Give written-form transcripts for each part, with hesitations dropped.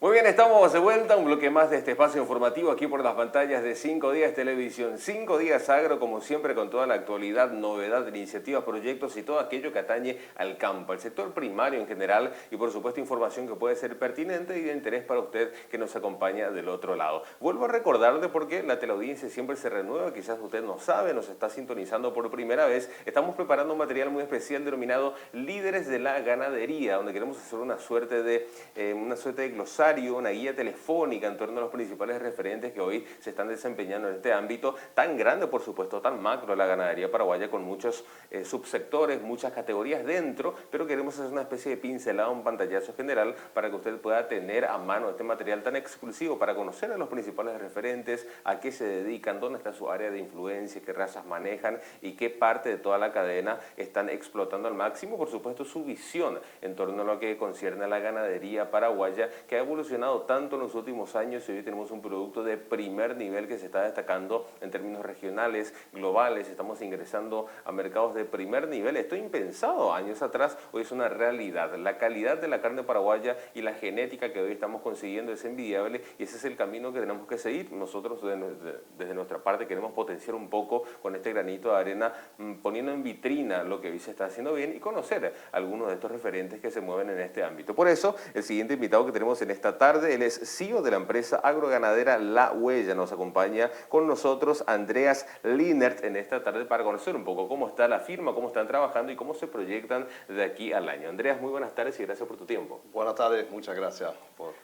Muy bien, estamos de vuelta, un bloque más de este espacio informativo aquí por las pantallas de 5 Días Televisión. 5 Días Agro, como siempre, con toda la actualidad, novedad, iniciativas, proyectos y todo aquello que atañe al campo, al sector primario en general y por supuesto información que puede ser pertinente y de interés para usted que nos acompaña del otro lado. Vuelvo a recordarle porque la teleaudiencia siempre se renueva, quizás usted no sabe, nos está sintonizando por primera vez. Estamos preparando un material muy especial denominado Líderes de la Ganadería, donde queremos hacer una suerte de glosario, una guía telefónica en torno a los principales referentes que hoy se están desempeñando en este ámbito tan grande, por supuesto, tan macro de la ganadería paraguaya, con muchos subsectores, muchas categorías dentro, pero queremos hacer una especie de pincelada, un pantallazo general para que usted pueda tener a mano este material tan exclusivo para conocer a los principales referentes, a qué se dedican, dónde está su área de influencia, qué razas manejan y qué parte de toda la cadena están explotando al máximo, por supuesto, su visión en torno a lo que concierne a la ganadería paraguaya, que ha evolucionado tanto en los últimos años y hoy tenemos un producto de primer nivel que se está destacando en términos regionales, globales. Estamos ingresando a mercados de primer nivel. Esto impensado años atrás, hoy es una realidad. La calidad de la carne paraguaya y la genética que hoy estamos consiguiendo es envidiable y ese es el camino que tenemos que seguir. Nosotros desde nuestra parte queremos potenciar un poco con este granito de arena, poniendo en vitrina lo que hoy se está haciendo bien y conocer algunos de estos referentes que se mueven en este ámbito. Por eso, el siguiente invitado que tenemos en esta tarde, él es CEO de la empresa agroganadera La Huella. Nos acompaña con nosotros Andreas Lienert en esta tarde para conocer un poco cómo está la firma, cómo están trabajando y cómo se proyectan de aquí al año. Andreas, muy buenas tardes y gracias por tu tiempo. Buenas tardes, muchas gracias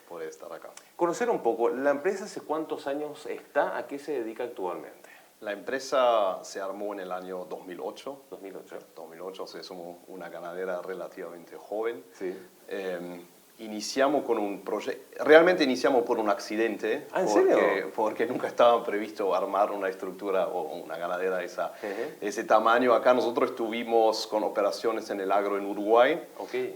por estar acá. Conocer un poco, ¿la empresa hace cuántos años está? ¿A qué se dedica actualmente? La empresa se armó en el año 2008. 2008. O sea, somos una ganadera relativamente joven. Sí. Iniciamos con un proyecto, realmente iniciamos por un accidente. ¿Ah, en serio? Porque nunca estaba previsto armar una estructura o una ganadera de ese tamaño. Acá nosotros estuvimos con operaciones en el agro en Uruguay,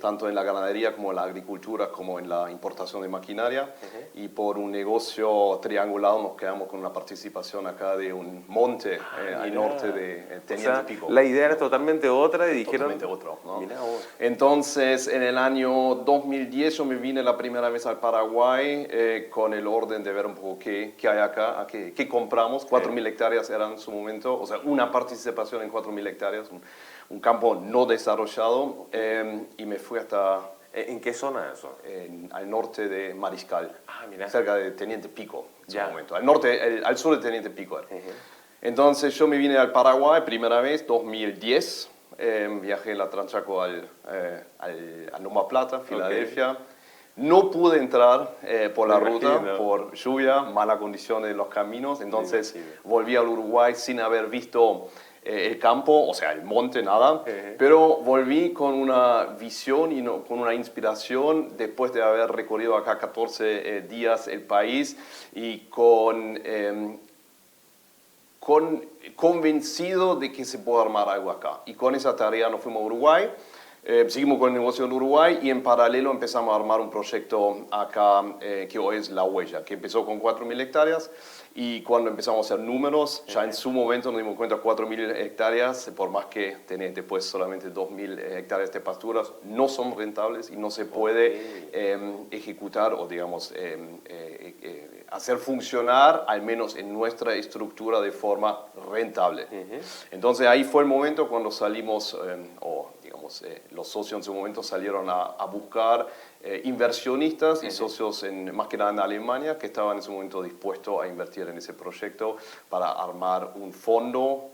tanto en la ganadería como en la agricultura, como en la importación de maquinaria. Y por un negocio triangulado nos quedamos con una participación acá de un monte al norte de Teniente Pico. La idea era totalmente otra y dijeron... Totalmente otro, ¿no? Mirá vos. Entonces, en el año 2010 yo me vine la primera vez al Paraguay con el orden de ver un poco qué hay acá, qué compramos. 4.000 hectáreas eran en su momento, o sea, una participación en 4.000 hectáreas, un campo no desarrollado, y me fui hasta... ¿En qué zona eso? Al norte de Mariscal, mirá. cerca de Teniente Pico en su momento. Al sur de Teniente Pico. Entonces yo me vine al Paraguay primera vez, 2010. Viajé la Transchaco a Loma Plata, Filadelfia. No pude entrar por la ruta, por lluvia, mala condición de los caminos. Entonces volví al Uruguay sin haber visto el campo, o sea, el monte, nada. Pero volví con una visión y con una inspiración después de haber recorrido acá 14 días el país y convencido de que se puede armar algo acá. Y con esa tarea nos fuimos a Uruguay, seguimos con el negocio en Uruguay y en paralelo empezamos a armar un proyecto acá que hoy es La Huella, que empezó con 4.000 hectáreas y cuando empezamos a hacer números, ya en su momento nos dimos cuenta que 4.000 hectáreas, por más que tenés después solamente 2.000 hectáreas de pasturas, no son rentables y no se puede ejecutar o digamos hacer funcionar, al menos en nuestra estructura, de forma rentable. Entonces ahí fue el momento cuando salimos, los socios en su momento salieron a buscar inversionistas y socios más que nada en Alemania que estaban en su momento dispuestos a invertir en ese proyecto para armar un fondo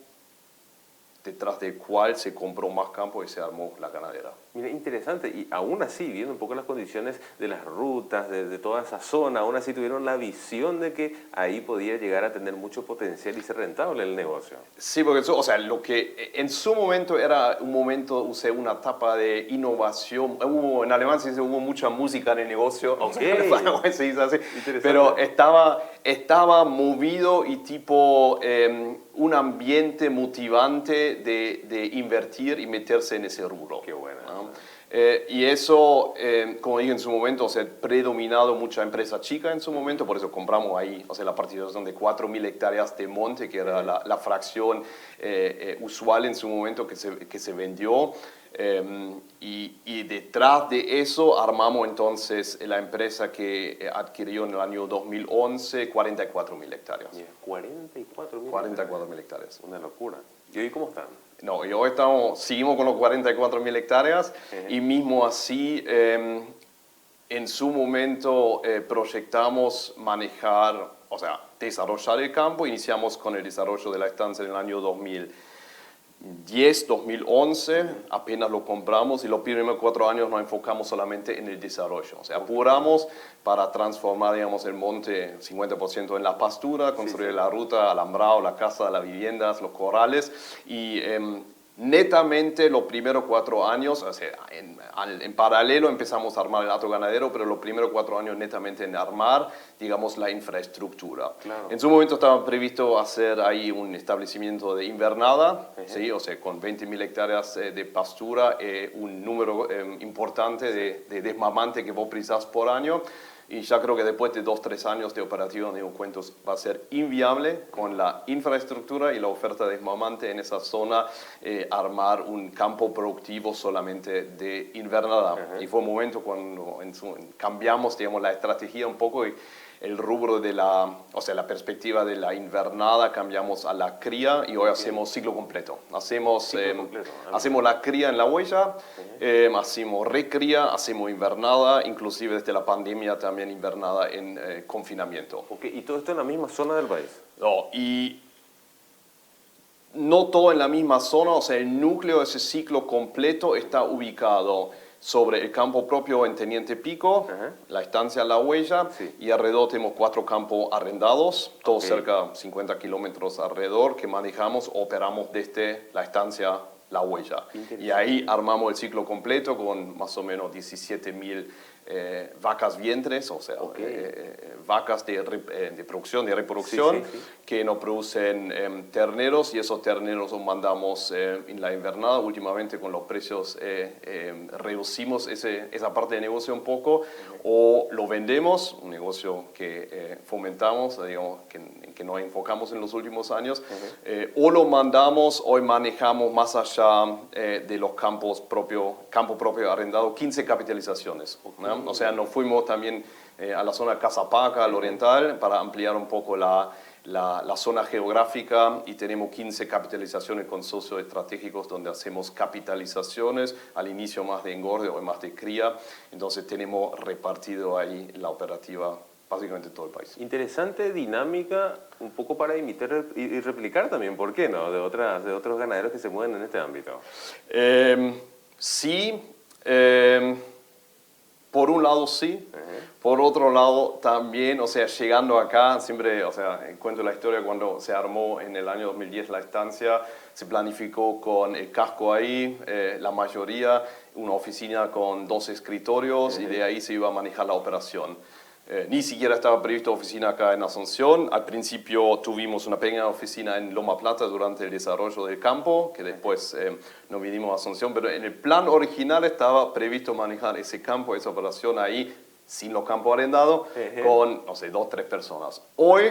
detrás del cual se compró más campo y se armó la ganadera. Mira, interesante, y aún así, viendo un poco las condiciones de las rutas, de toda esa zona, aún así tuvieron la visión de que ahí podía llegar a tener mucho potencial y ser rentable el negocio. Sí, porque eso, o sea, lo que en su momento era un momento, una etapa de innovación. En alemán se dice hubo mucha música en el negocio. Se dice así. Pero estaba movido y tipo un ambiente motivante de invertir y meterse en ese rubro. Qué bueno. ¿No? Y eso, como dije en su momento, o sea, predominado mucha empresa chica en su momento, por eso compramos ahí, o sea, la participación de 4.000 hectáreas de monte, que era la fracción usual en su momento que se vendió. Y detrás de eso armamos entonces la empresa que adquirió en el año 2011 44.000 hectáreas. 44.000 hectáreas. Una locura. ¿Y hoy cómo están? No, y hoy seguimos con los 44.000 hectáreas y mismo así en su momento proyectamos manejar, o sea, desarrollar el campo. Iniciamos con el desarrollo de la estancia en el año 2010, 2011, apenas lo compramos y los primeros 4 años nos enfocamos solamente en el desarrollo. O sea, apuramos para transformar, digamos, el monte 50% en la pastura, construir la ruta, alambrado, la casa, las viviendas, los corrales y netamente los primeros 4 años, o sea, en paralelo empezamos a armar el hato ganadero, pero los primeros 4 años netamente en armar, digamos, la infraestructura. Claro. En su momento estaba previsto hacer ahí un establecimiento de invernada, ¿sí? O sea, con 20.000 hectáreas de pastura, un número importante de desmamante que vos precisás por año. Y ya creo que después de 2 3 años de operativa, digo, cuentos, va a ser inviable con la infraestructura y la oferta desmamante en esa zona armar un campo productivo solamente de invernada. Y fue un momento cuando cambiamos, digamos, la estrategia un poco y el rubro de la perspectiva de la invernada cambiamos a la cría y hoy hacemos ciclo completo. Hacemos la cría en la huella, hacemos recría, hacemos invernada, inclusive desde la pandemia también invernada en confinamiento. ¿Y todo esto en la misma zona del país? No, y no todo en la misma zona, o sea, el núcleo de ese ciclo completo está ubicado sobre el campo propio en Teniente Pico, la estancia La Huella, y alrededor tenemos 4 campos arrendados, todos cerca de 50 kilómetros alrededor, que manejamos, operamos desde la estancia La Huella. Y ahí armamos el ciclo completo con más o menos 17.000 vacas vientres, o sea, vacas de producción, de reproducción, que nos producen terneros, y esos terneros los mandamos en la invernada. Últimamente con los precios reducimos esa parte de negocio un poco, o lo vendemos, un negocio que fomentamos, digamos, que nos enfocamos en los últimos años, o lo mandamos. Hoy manejamos más allá de los campo propio arrendado, 15 capitalizaciones, ¿no? O sea, nos fuimos también a la zona de Casapaca, al oriental, para ampliar un poco la zona geográfica, y tenemos 15 capitalizaciones con socios estratégicos donde hacemos capitalizaciones, al inicio más de engorde o más de cría. Entonces tenemos repartido ahí la operativa básicamente todo el país. Interesante dinámica, un poco para imitar y replicar también, ¿por qué no?, de otros ganaderos que se mueven en este ámbito. Sí, por un lado sí, por otro lado también, o sea, llegando acá, siempre, o sea, cuento la historia cuando se armó en el año 2010 la estancia, se planificó con el casco ahí, la mayoría, una oficina con 2 escritorios, y de ahí se iba a manejar la operación. Ni siquiera estaba previsto oficina acá en Asunción. Al principio tuvimos una pequeña oficina en Loma Plata durante el desarrollo del campo, que después nos vinimos a Asunción, pero en el plan original estaba previsto manejar ese campo, esa operación ahí, sin los campos arrendados, con, no sé, 2 3 personas. Hoy,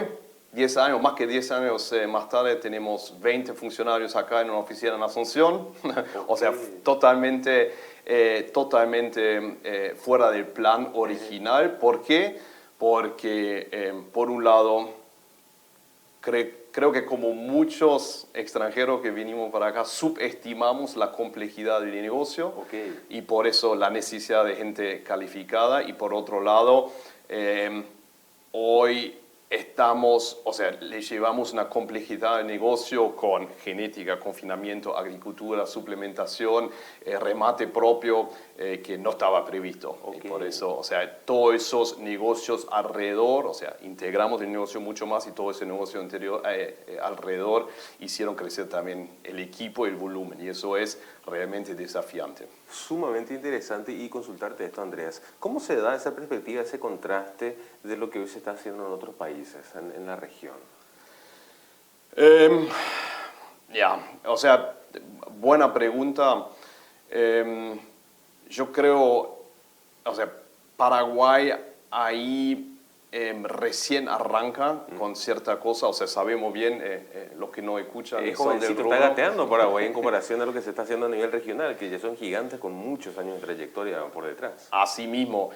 10 años, más que 10 años más tarde, tenemos 20 funcionarios acá en una oficina en Asunción, o sea, totalmente fuera del plan original. ¿Por qué? Porque, por un lado, creo que como muchos extranjeros que vinimos para acá, subestimamos la complejidad del negocio, y por eso la necesidad de gente calificada. Y por otro lado, hoy estamos, o sea, le llevamos una complejidad de negocio con genética, confinamiento, agricultura, suplementación, remate propio, que no estaba previsto. Y por eso, o sea, todos esos negocios alrededor, o sea, integramos el negocio mucho más, y todo ese negocio alrededor hicieron crecer también el equipo y el volumen, y eso es realmente desafiante. Sumamente interesante. Y consultarte esto, Andreas, ¿cómo se da esa perspectiva, ese contraste de lo que hoy se está haciendo en otros países, en la región? O sea, buena pregunta. Yo creo, o sea, Paraguay ahí recién arranca con cierta cosa, o sea, sabemos bien, los que no escuchan Es son del jovencito, rubro. está gateando Paraguay en comparación a lo que se está haciendo a nivel regional, que ya son gigantes con muchos años de trayectoria por detrás. Así mismo,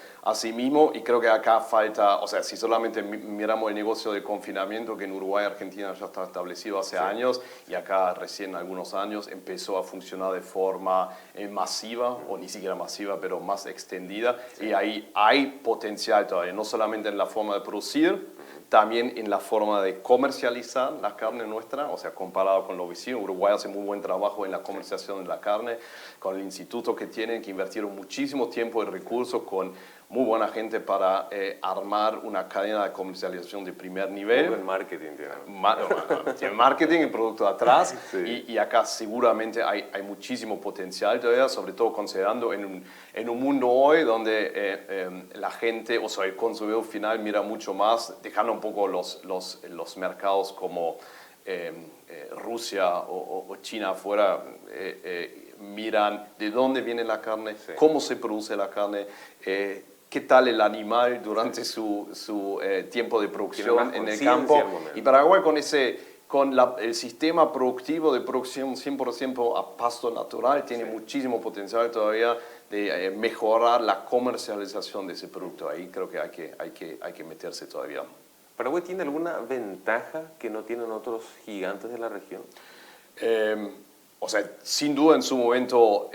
y creo que acá falta, o sea, si solamente miramos el negocio de confinamiento, que en Uruguay y Argentina ya está establecido hace años, y acá recién algunos años empezó a funcionar de forma masiva, o ni siquiera masiva, pero más extendida, y ahí hay potencial todavía, no solamente en la forma de producir, también en la forma de comercializar la carne nuestra, o sea, comparado con los vecinos. Uruguay hace muy buen trabajo en la comercialización de la carne, con el instituto que tienen, que invirtieron muchísimo tiempo y recursos con muy buena gente para armar una cadena de comercialización de primer nivel. Todo el marketing Tiene marketing y producto atrás, Sí. y acá seguramente hay muchísimo potencial todavía, sobre todo considerando en un mundo hoy donde la gente, o sea, el consumidor final mira mucho más, dejando un poco los mercados como Rusia o China afuera, miran de dónde viene la carne, cómo se produce la carne, qué tal el animal durante su tiempo de producción en el campo. Y Paraguay con el sistema productivo de producción 100% a pasto natural tiene muchísimo potencial todavía de mejorar la comercialización de ese producto. Ahí creo que hay que meterse todavía. ¿Paraguay tiene alguna ventaja que no tienen otros gigantes de la región? O sea, sin duda en su momento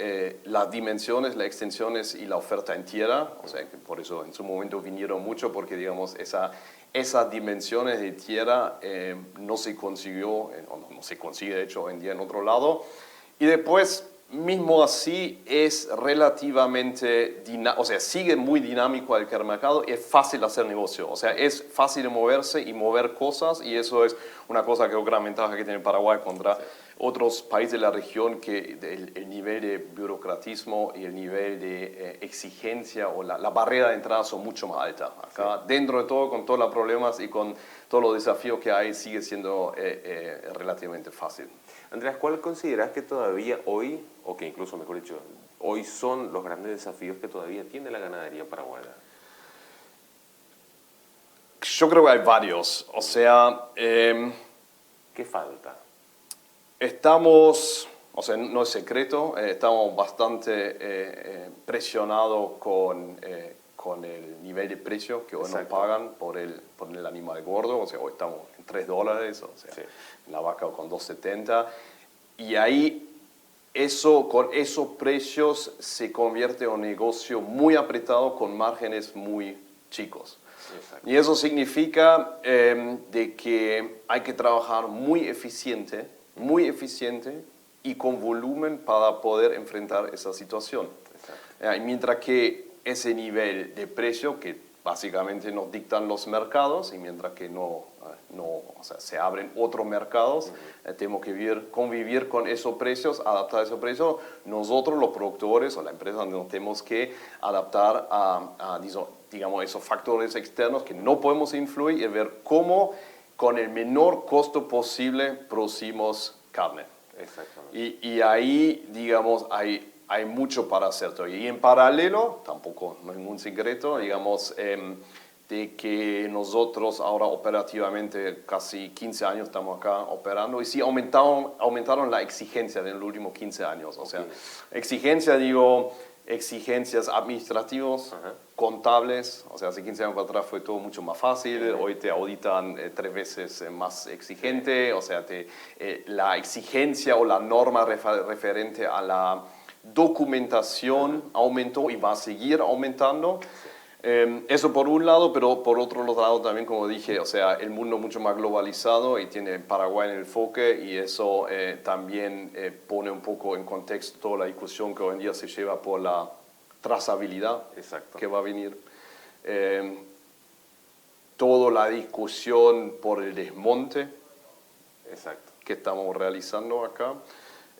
las dimensiones, las extensiones y la oferta en tierra, o sea, que por eso en su momento vinieron mucho, porque digamos esas dimensiones de tierra no se consiguió, no se consigue de hecho hoy en día en otro lado. Y después, mismo así, es relativamente, o sea, sigue muy dinámico el mercado, es fácil hacer negocio, o sea, es fácil de moverse y mover cosas, y eso es una cosa que es gran ventaja que tiene Paraguay contra otros países de la región, que el nivel de burocratismo y el nivel de exigencia o la barrera de entrada son mucho más altas. Acá, dentro de todo, con todos los problemas y con todos los desafíos que hay, sigue siendo relativamente fácil. Andrés, ¿cuál consideras que todavía hoy, o que incluso, mejor dicho, hoy son los grandes desafíos que todavía tiene la ganadería paraguaya? Yo creo que hay varios. O sea, ¿qué falta? Estamos, o sea, no es secreto, estamos bastante presionados con el nivel de precio que hoy nos pagan por el animal gordo. O sea, hoy estamos en $3, o sea, la vaca con 2.70. Y ahí, con esos precios se convierte en un negocio muy apretado con márgenes muy chicos. Y eso significa de que hay que trabajar muy eficiente y con volumen para poder enfrentar esa situación. Y mientras que ese nivel de precio que básicamente nos dictan los mercados, y mientras que o sea, se abren otros mercados, tenemos que convivir con esos precios, adaptar esos precios. Nosotros, los productores o la empresa, nos tenemos que adaptar a digamos, esos factores externos que no podemos influir, y ver cómo con el menor costo posible producimos carne. Exactamente. Y ahí, digamos, hay mucho para hacer todavía. Y en paralelo, tampoco no es ningún secreto, digamos, de que nosotros ahora operativamente casi 15 años estamos acá operando, y sí aumentaron la exigencia en los últimos 15 años. O sea, exigencias administrativas, contables. O sea, hace 15 años para atrás fue todo mucho más fácil. Hoy te auditan 3 veces más exigente. O sea, la exigencia o la norma referente a la documentación aumentó y va a seguir aumentando. Eso por un lado, pero por otro lado también, como dije, o sea, el mundo mucho más globalizado y tiene Paraguay en el enfoque, y eso también pone un poco en contexto toda la discusión que hoy en día se lleva por la trazabilidad que va a venir. Toda la discusión por el desmonte que estamos realizando acá.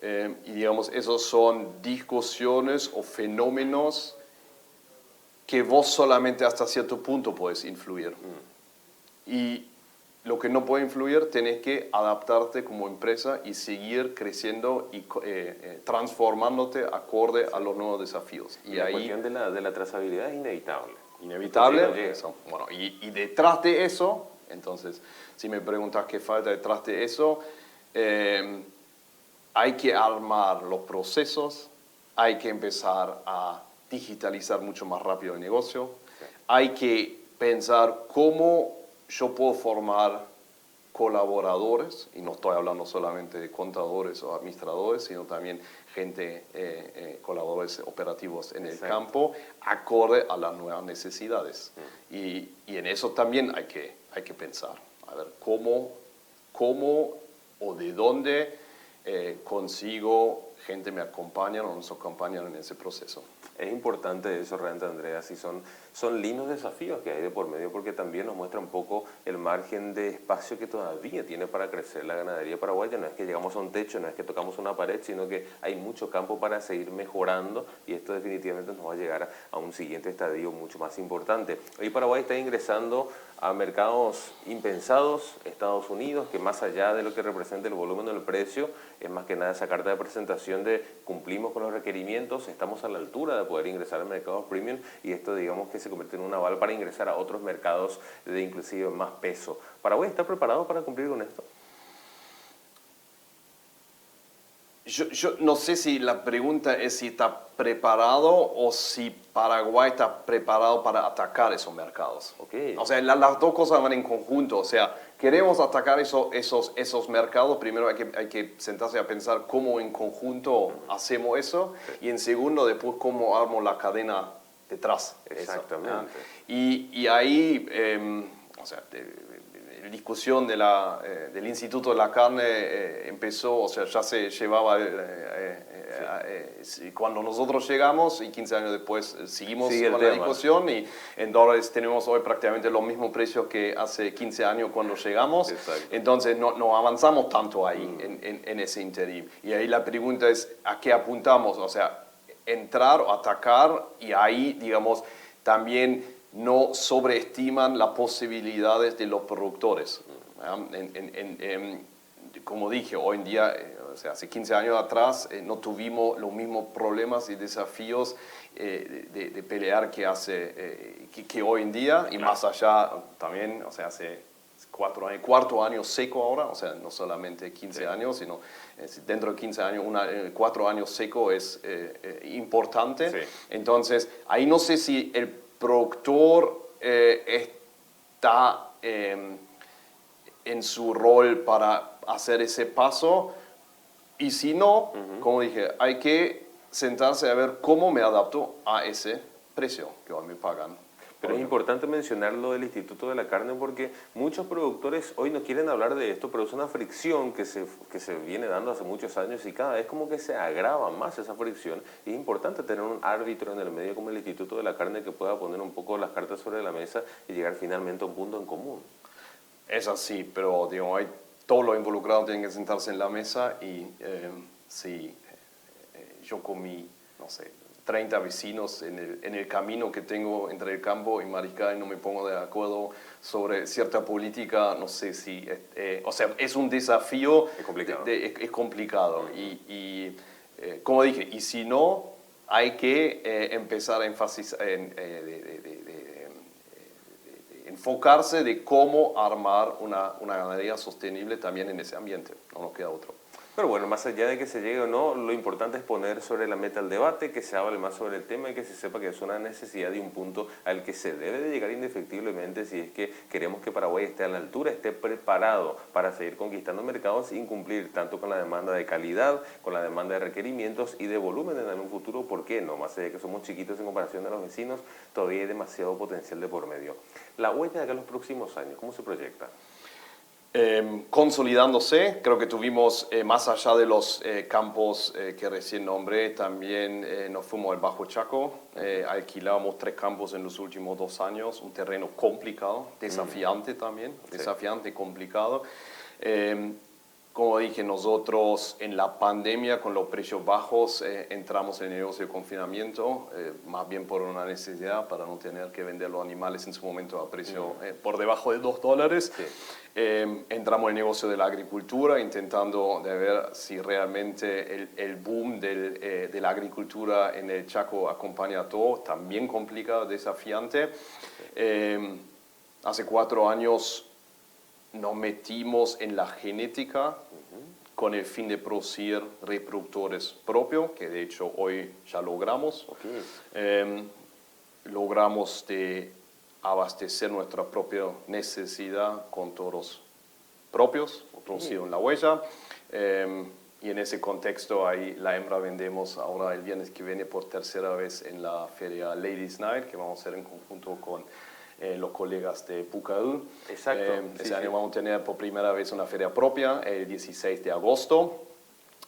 Y digamos, esos son discusiones o fenómenos que vos solamente hasta cierto punto puedes influir. Y lo que no puede influir, tenés que adaptarte como empresa y seguir creciendo y transformándote acorde a los nuevos desafíos. Y la cuestión de la trazabilidad es inevitable. Inevitable. Eso. Bueno, y detrás de eso, entonces, si me preguntas qué falta detrás de eso, hay que armar los procesos, hay que empezar a digitalizar mucho más rápido el negocio, sí. Hay que pensar cómo yo puedo formar colaboradores, y no estoy hablando solamente de contadores o administradores, sino también gente, colaboradores operativos en el campo, acorde a las nuevas necesidades. Y en eso también hay que pensar, a ver cómo o de dónde consigo gente me acompañan o nos acompañan en ese proceso. Es importante eso realmente, Andreas, y son lindos desafíos que hay de por medio, porque también nos muestra un poco el margen de espacio que todavía tiene para crecer la ganadería paraguaya. No es que llegamos a un techo, no es que tocamos una pared, sino que hay mucho campo para seguir mejorando, y esto definitivamente nos va a llegar a un siguiente estadio mucho más importante. Hoy Paraguay está ingresando a mercados impensados, Estados Unidos, que más allá de lo que representa el volumen o el precio, es más que nada esa carta de presentación de cumplimos con los requerimientos, estamos a la altura de poder ingresar a mercados premium, y esto digamos que se convierte en un aval para ingresar a otros mercados de inclusive más peso. ¿Paraguay está preparado para cumplir con esto? Yo no sé si la pregunta es si está preparado o si Paraguay está preparado para atacar esos mercados. Okay. O sea, las dos cosas van en conjunto. O sea, queremos atacar esos mercados. Primero hay que sentarse a pensar cómo en conjunto hacemos eso. Y en segundo, después cómo armo la cadena detrás. Exactamente. Y ahí, o sea, la discusión del Instituto de la Carne empezó, o sea, ya se llevaba cuando nosotros llegamos, y 15 años después seguimos con la discusión, y en dólares tenemos hoy prácticamente los mismos precios que hace 15 años cuando llegamos. Exacto. Entonces no avanzamos tanto ahí en ese interim. Y ahí la pregunta es, ¿a qué apuntamos? O sea, entrar o atacar, y ahí, digamos, también no sobreestiman las posibilidades de los productores. Como dije, hoy en día, o sea, hace 15 años atrás, no tuvimos los mismos problemas y desafíos de pelear que hoy en día, y más allá también, o sea, hace 4 años, cuarto año seco ahora, o sea, no solamente 15 años, sino dentro de 15 años, 4 años seco es importante. Sí. Entonces, ahí no sé si el productor está en su rol para hacer ese paso, y si no, como dije, hay que sentarse a ver cómo me adapto a ese precio que hoy me pagan. Pero es importante mencionar lo del Instituto de la Carne, porque muchos productores hoy no quieren hablar de esto, pero es una fricción que se viene dando hace muchos años, y cada vez como que se agrava más esa fricción. Y es importante tener un árbitro en el medio como el Instituto de la Carne que pueda poner un poco las cartas sobre la mesa y llegar finalmente a un punto en común. Es así, pero digo, todos los involucrados tienen que sentarse en la mesa, y si yo comí, no sé, 30 vecinos en el camino que tengo entre el campo y Maricá, y no me pongo de acuerdo sobre cierta política, no sé si... o sea, es un desafío. Es complicado. Es complicado. Y como dije, y si no, hay que empezar a enfocarse de cómo armar una ganadería sostenible también en ese ambiente. No nos queda otro. Pero bueno, más allá de que se llegue o no, lo importante es poner sobre la meta el debate, que se hable más sobre el tema y que se sepa que es una necesidad y un punto al que se debe de llegar indefectiblemente si es que queremos que Paraguay esté a la altura, esté preparado para seguir conquistando mercados sin cumplir tanto con la demanda de calidad, con la demanda de requerimientos y de volumen en algún futuro. ¿Por qué no? Más allá de que somos chiquitos en comparación a los vecinos, todavía hay demasiado potencial de por medio. La huella de acá en los próximos años, ¿cómo se proyecta? Consolidándose, creo que tuvimos, más allá de los campos que recién nombré, también nos fuimos al Bajo Chaco, alquilamos 3 campos en los últimos 2 años, un terreno complicado, desafiante también, desafiante, complicado. como dije, nosotros en la pandemia con los precios bajos entramos en el negocio de confinamiento, más bien por una necesidad para no tener que vender los animales en su momento a precio por debajo de $2. Sí. Entramos en el negocio de la agricultura intentando de ver si realmente el boom de la agricultura en el Chaco acompaña a todo, también complicado, desafiante. Hace 4 años nos metimos en la genética con el fin de producir reproductores propios, que de hecho hoy ya logramos. Logramos de abastecer nuestra propia necesidad con toros propios, producidos en la huella. Y en ese contexto, ahí la hembra vendemos ahora el viernes que viene por tercera vez en la feria Ladies Night, que vamos a hacer en conjunto con los colegas de Pucaú. Exacto. Este año vamos a tener por primera vez una feria propia, el 16 de agosto,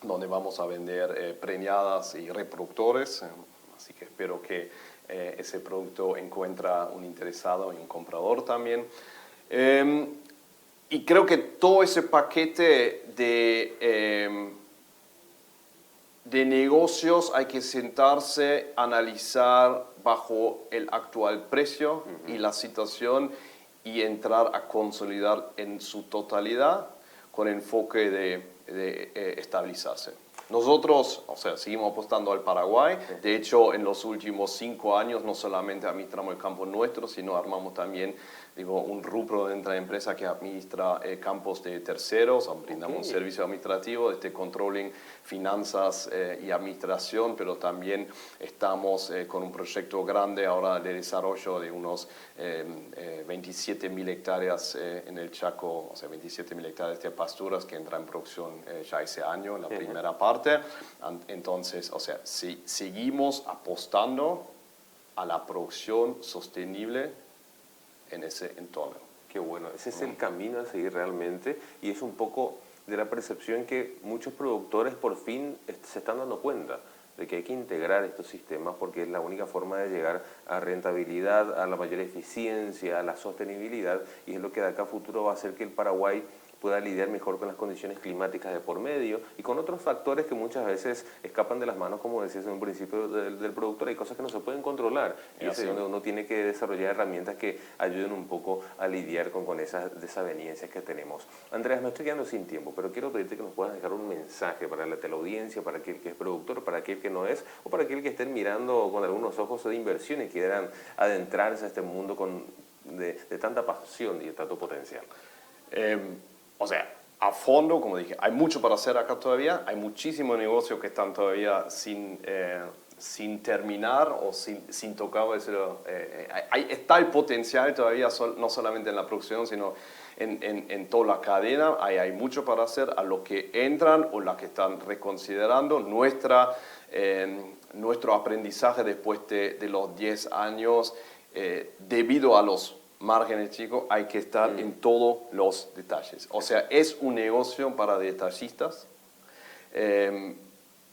donde vamos a vender preñadas y reproductores. Así que espero que ese producto encuentra un interesado y un comprador también. Y creo que todo ese paquete de negocios hay que sentarse, analizar bajo el actual precio y la situación y entrar a consolidar en su totalidad con enfoque de estabilizarse. Nosotros, o sea, seguimos apostando al Paraguay. De hecho, en los últimos 5 años no solamente administramos el campo nuestro, sino armamos también un rubro dentro de la empresa que administra campos de terceros. Brindamos un servicio administrativo, controlling, finanzas y administración, pero también estamos con un proyecto grande ahora de desarrollo de unos 27.000 hectáreas en el Chaco, o sea, 27.000 hectáreas de pasturas que entran en producción ya ese año, en la primera parte. Entonces, o sea, si seguimos apostando a la producción sostenible en ese entorno. Qué bueno, ese es el camino a seguir realmente y es un poco de la percepción que muchos productores por fin se están dando cuenta de que hay que integrar estos sistemas porque es la única forma de llegar a rentabilidad, a la mayor eficiencia, a la sostenibilidad y es lo que de acá a futuro va a hacer que el Paraguay pueda lidiar mejor con las condiciones climáticas de por medio y con otros factores que muchas veces escapan de las manos, como decías en un principio del productor. Hay cosas que no se pueden controlar y es donde uno tiene que desarrollar herramientas que ayuden un poco a lidiar con esas desavenencias que tenemos. Andreas, me estoy quedando sin tiempo, pero quiero pedirte que nos puedas dejar un mensaje para la teleaudiencia, para aquel que es productor, para aquel que no es, o para aquel que estén mirando con algunos ojos de inversión y quieran adentrarse a este mundo de tanta pasión y de tanto potencial. O sea, a fondo, como dije, hay mucho para hacer acá todavía, hay muchísimos negocios que están todavía sin terminar o sin tocar. Está el potencial todavía, no solamente en la producción, sino en toda la cadena. Hay mucho para hacer a los que entran o los que están reconsiderando. Nuestro aprendizaje después de los 10 años, debido a los márgenes chicos, hay que estar en todos los detalles. O sea, es un negocio para detallistas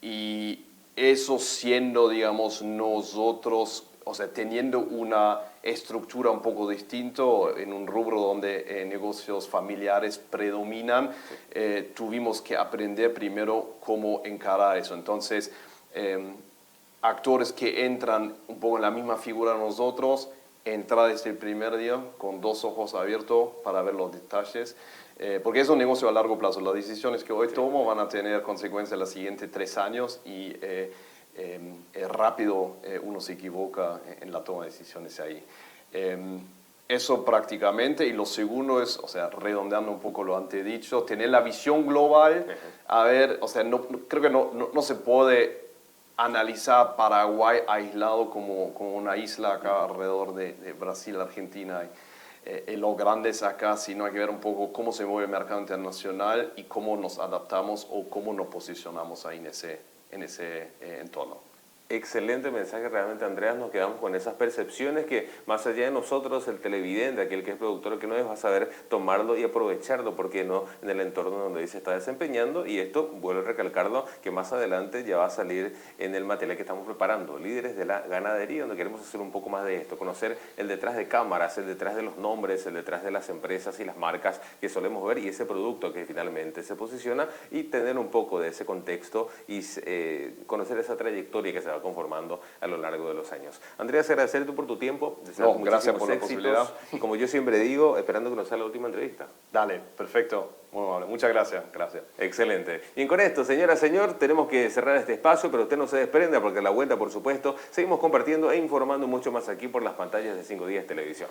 y eso siendo, digamos, nosotros, o sea, teniendo una estructura un poco distinta en un rubro donde negocios familiares predominan, tuvimos que aprender primero cómo encarar eso. Entonces, actores que entran un poco en la misma figura de nosotros, entrar desde el primer día con 2 ojos abiertos para ver los detalles, porque es un negocio a largo plazo. Las decisiones que hoy tomo van a tener consecuencias en los siguientes 3 años y rápido uno se equivoca en la toma de decisiones ahí. Eso prácticamente, y lo segundo es, o sea, redondeando un poco lo antedicho, tener la visión global. A ver, o sea, creo que no se puede analizar Paraguay aislado como una isla acá alrededor de Brasil, Argentina y los grandes acá, sino hay que ver un poco cómo se mueve el mercado internacional y cómo nos adaptamos o cómo nos posicionamos ahí en ese entorno. Excelente mensaje realmente, Andreas. Nos quedamos con esas percepciones que más allá de nosotros, el televidente, aquel que es productor, que no es, va a saber tomarlo y aprovecharlo, porque no en el entorno donde él se está desempeñando. Y esto, vuelvo a recalcarlo, que más adelante ya va a salir en el material que estamos preparando, Líderes de la Ganadería, donde queremos hacer un poco más de esto, conocer el detrás de cámaras, el detrás de los nombres, el detrás de las empresas y las marcas que solemos ver y ese producto que finalmente se posiciona, y tener un poco de ese contexto y conocer esa trayectoria que se va conformando a lo largo de los años. Andreas, agradecerte por tu tiempo. No, gracias por la posibilidad. Y como yo siempre digo, esperando que nos sea la última entrevista. Dale, perfecto. Muy amable. Muchas gracias. Gracias. Excelente. Bien, con esto, señora, señor, tenemos que cerrar este espacio, pero usted no se desprenda porque a la vuelta, por supuesto, seguimos compartiendo e informando mucho más aquí por las pantallas de 5 Días Televisión.